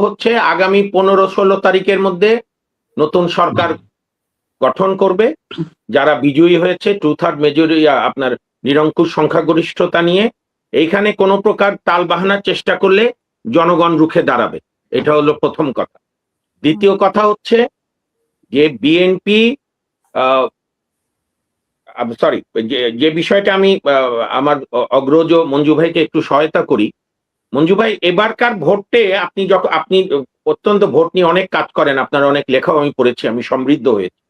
হচ্ছে আগামী 15-16 তারিখের মধ্যে নতুন সরকার গঠন করবে, যারা বিজয়ী হয়েছে 2/3 মেজরিটি আপনার নিরঙ্কুশ সংখ্যাগরিষ্ঠতা নিয়ে। এইখানে কোনো প্রকার তাল বাহানার চেষ্টা করলে জনগণ রুখে দাঁড়াবে, এটা হলো প্রথম কথা। দ্বিতীয় কথা হচ্ছে যে বিএনপি সরি, যে বিষয়টা আমি আমার অগ্রজ মঞ্জু ভাইকে একটু সহায়তা করি। মঞ্জু ভাই, এবারকার ভোটে আপনি অত্যন্ত ভোট নিয়ে অনেক কাজ করেন, আপনার অনেক লেখাও আমি পড়েছি, আমি সমৃদ্ধ হয়েছি।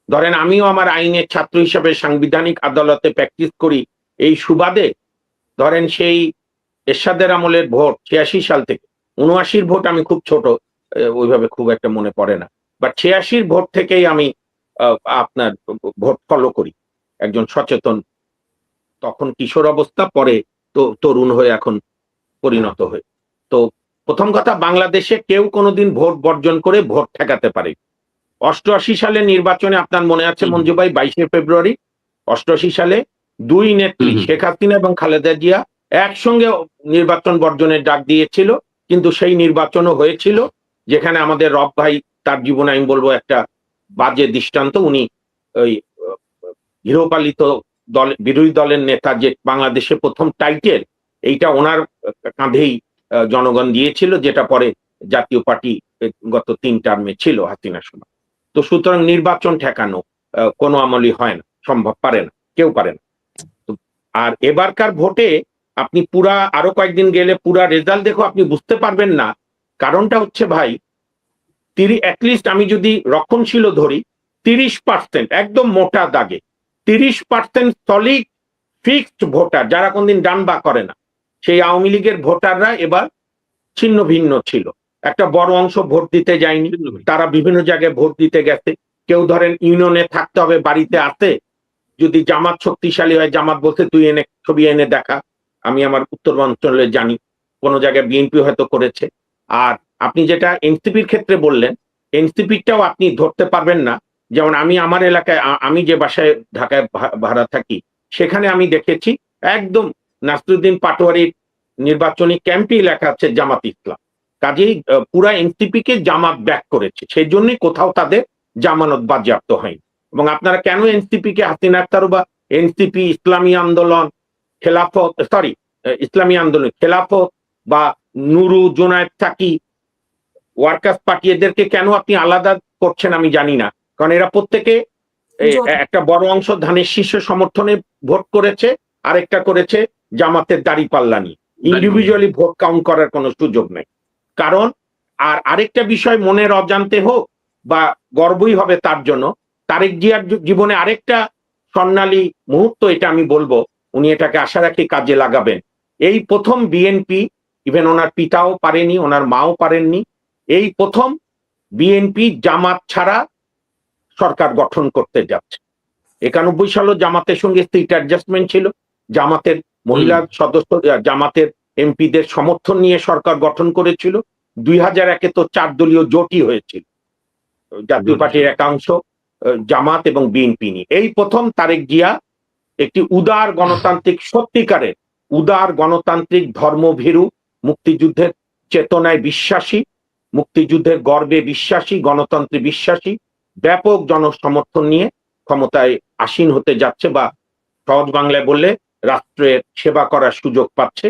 ধরেন আমিও আমার আইনের ছাত্র হিসেবে সাংবিধানিক আদালতে প্র্যাকটিস করি, এই সুবাদে ধরেন সেই এরশাদের আমলের ভোট 86 সাল থেকে 79 ভোট আমি খুব ছোট, ওইভাবে খুব একটা মনে পড়ে না, বাট 86 ভোট থেকেই আমি আপনার ভোট ফলো করি, একজন সচেতন, তখন কিশোর অবস্থা, পরে তো তরুণ হয়ে এখন পরিণত হয়ে। তো প্রথম কথা, বাংলাদেশে কেউ কোনোদিন ভোট বর্জন করে ভোট ঠেকাতে পারে। 88 সালের নির্বাচনে আপনার মনে আছে মঞ্জু ভাই, 22 ফেব্রুয়ারি 88 সালে দুই নেত্রী শেখ হাসিনা এবং খালেদা জিয়া একসঙ্গে নির্বাচন বর্জনের ডাক দিয়েছিল, কিন্তু সেই নির্বাচনও হয়েছিল, যেখানে আমাদের রব ভাই তার জীবনে আমি বলবো একটা বাজে দৃষ্টান্ত। উনি ওই গৃহপালিত দল, বিরোধী দলের নেতা, যে বাংলাদেশে প্রথম টাইটেল, এইটা ওনার কাঁধেই জনগণ দিয়েছিল, যেটা পরে জাতীয় পার্টি গত 3 টার্মে ছিল হাসিনার সময়। তো সুতরাং নির্বাচন ঠেকানো কোনো আমলই হয় না, সম্ভব, পারে না, কেউ পারে না। আর এবারকার ভোটে আপনি পুরা আরো কয়েকদিন গেলে পুরা রেজাল্ট দেখো, আপনি বুঝতে পারবেন না। কারণটা হচ্ছে ভাই, অ্যাটলিস্ট আমি যদি রক্ষণশীল ধরি, 30% একদম মোটা দাগে 30% সলিড ফিক্সড ভোটার, যারা কোনদিন ডান বা করে না, সেই আওয়ামী লীগের ভোটাররা এবার ছিন্ন ভিন্ন ছিল। একটা বড় অংশ ভোট দিতে যায়নি, তারা বিভিন্ন জায়গায় ভোট দিতে গেছে। কেউ ধরেন ইউনিয়নে থাকতে হবে, বাড়িতে আসে, যদি জামাত শক্তিশালী হয়, জামাত বলতে তুই এনে ছবি এনে দেখা। আমি আমার উত্তরাঞ্চলে জানি কোন জায়গায় বিএনপি হয়তো করেছে। আর আপনি যেটা এনসিপির ক্ষেত্রে বললেন, এনসিপিটাও আপনি ধরতে পারবেন না। যেমন আমি আমার এলাকায়, আমি যে বাসায় ঢাকায় ভাড়া থাকি, সেখানে আমি দেখেছি একদম নাসরুদ্দিন পাটোয়ারির নির্বাচনী ক্যাম্পে লেখা আছে জামাত ইসলাম। কাজেই পুরা এনসিপি কে জামাত ব্যাক করেছে, সেই জন্যই কোথাও তাদের জামানত বাজেয়াপ্ত হয়নি। এবং আপনারা কেন এনসিপি কে, হাসিনা আক্তার বা এনসিপি, ইসলামী আন্দোলন, খেলাফত, সরি ইসলামী আন্দোলন, খেলাফত বা নুরু, জোনায়েদ সাকি, ওয়ার্কার্স পার্টি, এদেরকে কেন আপনি আলাদা করছেন আমি জানি না। কারণ এরা প্রত্যেকে একটা বড় অংশ ধানের শীর্ষ সমর্থনে ভোট করেছে, আরেকটা করেছে জামাতের দাঁড়িপাল্লা নিয়ে। ইন্ডিভিজুয়ালি ভোট কাউন্ট করার কোনো সুযোগ নেই। কারণ আরেকটা বিষয় মনের অজান্তে হোক বা গর্বই হবে তার জন্য, তারেক জিয়ার জীবনে আরেকটা স্বর্ণালী মুহূর্ত, এটা আমি বলবো, উনি এটাকে আশা রাখি কাজে লাগাবেন। এই প্রথম বিএনপি, ইভেন ওনার পিতাও পারেনি, ওনার মাও পারেননি, এই প্রথম বিএনপি জামাত ছাড়া সরকার গঠন করতে যাচ্ছে। 91 সালে জামাতের সঙ্গে সিট অ্যাডজাস্টমেন্ট ছিল, জামাতের মহিলা সদস্য, জামাতের এমপিদের সমর্থন নিয়ে সরকার গঠন করেছিল। 2001-এ তো 4 দলীয় জোটই হয়েছিল, জাতীয় পার্টির একাংশ, জামাত এবং বিএনপি নিয়ে। এই প্রথম তারেক জিয়া একটি উদার গণতান্ত্রিক, সত্যিকারের উদার গণতান্ত্রিক, ধর্মভীরু, মুক্তিযুদ্ধের চেতনায় বিশ্বাসী, মুক্তিযুদ্ধের গর্বে বিশ্বাসী, গণতন্ত্রে বিশ্বাসী, ব্যাপক জনসমর্থন নিয়ে ক্ষমতায় আসীন হতে যাচ্ছে, বা সহজ বাংলায় বললে রাষ্ট্রের সেবা করার সুযোগ পাচ্ছে।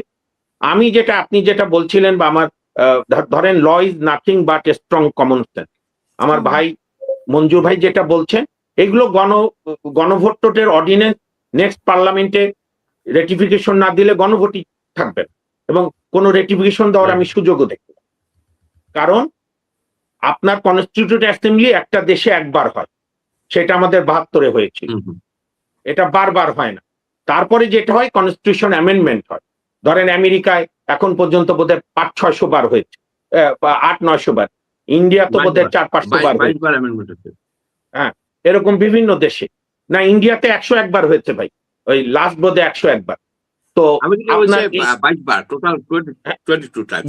আমি যেটা, আপনি যেটা বলছিলেন, বা আমার ধরেন law is nothing but a strong common sense, আমার ভাই মঞ্জুর ভাই যেটা বলছেন, এগুলো গণভোটের অর্ডিন্যান্স নেক্সট পার্লামেন্টে রেটিফিকেশন না দিলে গণভোটই থাকবে না, এবং কোনো রেটিফিকেশন দেওয়ার আমি সুযোগও দেখি না। কারণ আপনার কনস্টিটিউটেড অ্যাসেম্বলি একটা দেশে একবার হয়, সেটা আমাদের 72-এ হয়েছিল, এটা বারবার হয় না। তারপরে যেটা হয় কনস্টিটিউশন অ্যামেন্ডমেন্ট হয়। ধরেন আমেরিকায় এখন পর্যন্ত বোধহয় 500-600 বার হয়েছে, 800-900 বার, ইন্ডিয়া তো বোধহয় 400-500 বার হয়েছে। হ্যাঁ, এরকম বিভিন্ন দেশে, না ইন্ডিয়াতে 101 বার হয়েছে ভাই, ওই লাস্ট বোধহয় 101 বার। তো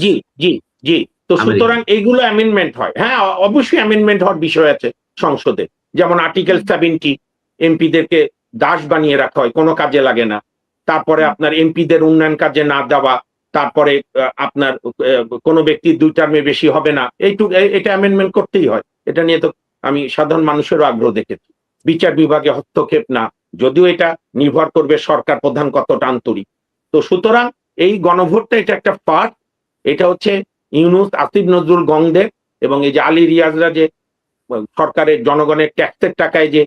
জি জি জি, তো সুতরাং এইগুলো অ্যামেন্ডমেন্ট হয়। হ্যাঁ, অবশ্যই অ্যামেন্ডমেন্ট হওয়ার বিষয় আছে সংসদে, যেমন আর্টিকেল 70, এমপিদেরকে দাস বানিয়ে রাখা হয়, কোনো কাজে লাগে না। তারপরে আপনার এমপিদের উন্নয়ন কাজে না দেওয়া, তারপরে আপনার কোনো ব্যক্তি 2 টার্মে বেশি হবে না, এইটুকু এটা অ্যামেন্ডমেন্ট করতেই হয়। এটা নিয়ে তো আমি সাধারণ মানুষেরও আগ্রহ দেখেছি। বিচার বিভাগে হস্তক্ষেপ না, যদিও এটা নির্ভর করবে সরকার প্রধান কতটা আন্তরিক। তো সুতরাং এই গণভোটটা এটা একটা পার্ট। এটা হচ্ছে ইউনূস, আসিফ নজরুল গংদের এবং এই যে আলী রিয়াজরা যে সরকারের জনগণের ট্যাক্সের টাকায় যে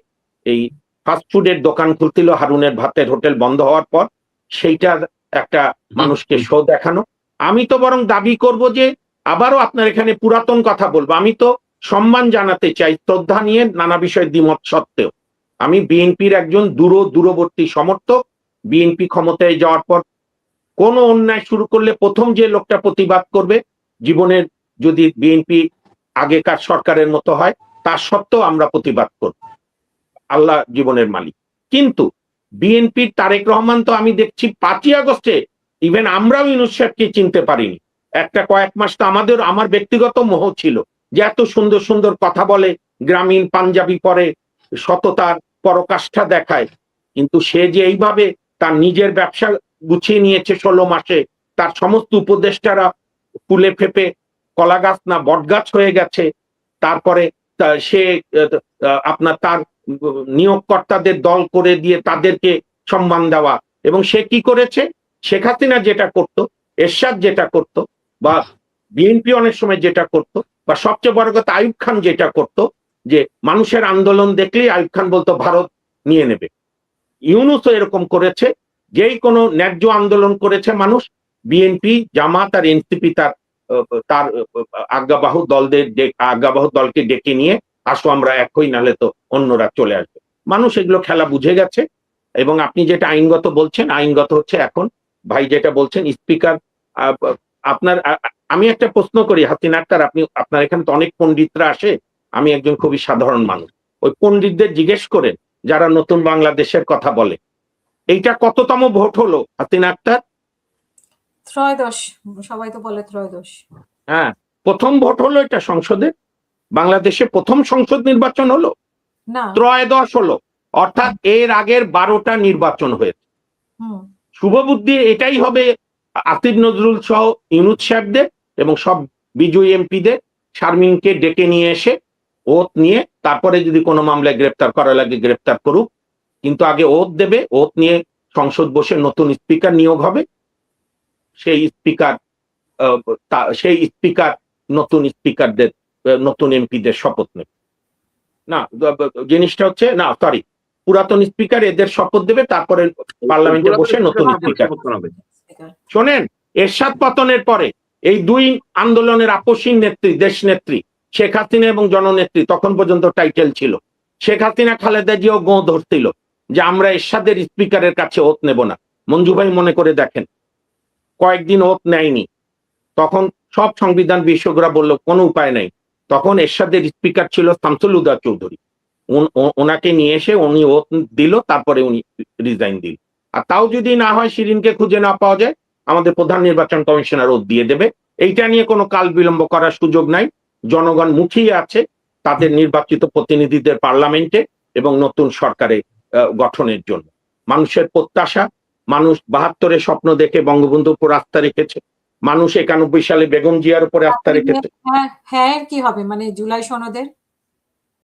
এই ফাস্টফুডের দোকান খুলছিল হারুনের ভাতের হোটেল বন্ধ হওয়ার পর, সেইটার একটা মানুষকে শো দেখানো। আমি তো বরং দাবি করব যে আবারও আপনার এখানে পুরাতন কথা বলবো, আমি তো সম্মান জানাতে চাই শ্রদ্ধা নিয়ে নানা বিষয়ে দ্বিমত সত্ত্বেও। আমি বিএনপির একজন দূরবর্তী সমর্থক। বিএনপি ক্ষমতায় যাওয়ার পর কোন অন্যায় শুরু করলে প্রথম যে লোকটা প্রতিবাদ করবে, জীবনের যদি বিএনপি আগেকার সরকারের মতো হয় তা সত্ত্বেও আমরা প্রতিবাদ করব, আল্লাহ জীবনের মালিক। কিন্তু বিএনপির তারেক রহমান তো আমি দেখছি 5ই আগস্টে ইভেন আমরাও ইউনূস সাহেবকে চিনতে পারিনি। একটা কয়েক মাস তো আমার ব্যক্তিগত মোহ ছিল যে এত সুন্দর সুন্দর কথা বলে, গ্রামীণ পাঞ্জাবি পরে, সততার পরকাষ্ঠা দেখায়, কিন্তু সে যে এইভাবে তার নিজের ব্যবসা গুছিয়ে নিয়েছে 16 মাসে, তার সমস্ত উপদেষ্টারা ফুলে ফেপে কলা গাছ না বটগাছ হয়ে গেছে, তারপরে সে আপনার তার নিয়োগকর্তাদের দল করে দিয়ে তাদেরকে সম্মান দেওয়া, এবং সে কি করেছে, শেখ হাসিনা যেটা করত, এরশাদ যেটা করত, বা বিএনপি অনেক সময় যেটা করত, বা সবচেয়ে বড় কথা আইয়ুব খান যেটা করত, যে মানুষের আন্দোলন দেখলেই আইয়ুব খান বলতো ভারত নিয়ে নেবে। ইউনূসও এরকম করেছে, যেই কোনো ন্যায্য আন্দোলন করেছে মানুষ, বিএনপি, জামাত আর এনসিপি তার আজ্ঞাবাহু দলকে ডেকে নিয়ে আসো আমরা এক হই, নাহলে তো অন্যরা চলে আসবে। মানুষ এগুলো খেলা বুঝে গেছে। এবং আপনি যেটা আইনগত বলছেন, আইনগত হচ্ছে এখন ভাই যেটা বলছেন স্পিকার, আপনার আমি একটা প্রশ্ন করি হাসিনা আক্তার, আপনার এখানে তো অনেক পণ্ডিতরা আসে, আমি একজন খুবই সাধারণ মানুষ, ওই পণ্ডিতদের জিজ্ঞেস করেন যারা নতুন বাংলাদেশের কথা বলে, এইটা কততম ভোট হলো হাসিনা আক্তার? ত্রয়োদশ, সবাই তো বলে ত্রয়োদশ। হ্যাঁ, প্রথম ভোট হলো এটা সংসদে, বাংলাদেশে প্রথম সংসদ নির্বাচন হলো না, ত্রয়োদশ হলো, অর্থাৎ এর আগের 12টা নির্বাচন হয়েছে। শুভবুদ্ধি এটাই হবে আসিফ নজরুল সহ ইউনূস সাহেবদের এবং সব বিজয়ী এমপিদের, শারমিনকে ডেকে নিয়ে এসে ওত নিয়ে তারপরে যদি কোনো মামলায় গ্রেপ্তার করা লাগে গ্রেপ্তার করুক, কিন্তু আগে ওত দেবে, ওত নিয়ে সংসদ বসে নতুন স্পিকার নিয়োগ হবে, সেই স্পিকার নতুন স্পিকারদের, নতুন এমপিদের শপথ নেবে। না, জিনিসটা হচ্ছে না, সরি, পুরাতন স্পিকার এদের শপথ দেবে, তারপরে পার্লামেন্টে বসে নতুন স্পিকার। শোনেন, এরশাদ পতনের পরে এই 2 আন্দোলনের আপসীন নেত্রী, দেশ নেত্রী শেখ হাসিনা এবং জননেত্রী, তখন পর্যন্ত টাইটেল ছিল, শেখ হাসিনা খালেদা জিয়াও গো ধরছিল যে আমরা এরশাদের স্পিকারের কাছে ওত নেব না। মঞ্জু ভাই মনে করে দেখেন, কয়েকদিন ওত নেয়নি, তখন সব সংবিধান বিশেষজ্ঞরা বলল কোনো উপায় নাই, তখন এরশাদের স্পিকার ছিল শামসুল হুদা চৌধুরী, ওনাকে নিয়ে এসে উনি ওত দিল, তারপরে উনি রিজাইন দিল। আর তাও যদি না হয়, শিরিনকে খুঁজে না পাওয়া যায়, আমাদের প্রধান নির্বাচন কমিশনার ওত দিয়ে দেবে। এইটা নিয়ে কোনো কাল বিলম্ব করার সুযোগ নাই। জনগণ মুখিয়ে আছে তাদের নির্বাচিত প্রতিনিধিদের পার্লামেন্টে এবং নতুন সরকারে গঠনের জন্য। মানুষের প্রত্যাশা, মানুষ 72-এ স্বপ্ন দেখে বঙ্গবন্ধুর উপর আস্থা রেখেছে, মানুষ 91 সালে বেগম জিয়ার উপরে আস্থা রেখেছে। হ্যাঁ, কি হবে মানে জুলাই সনদের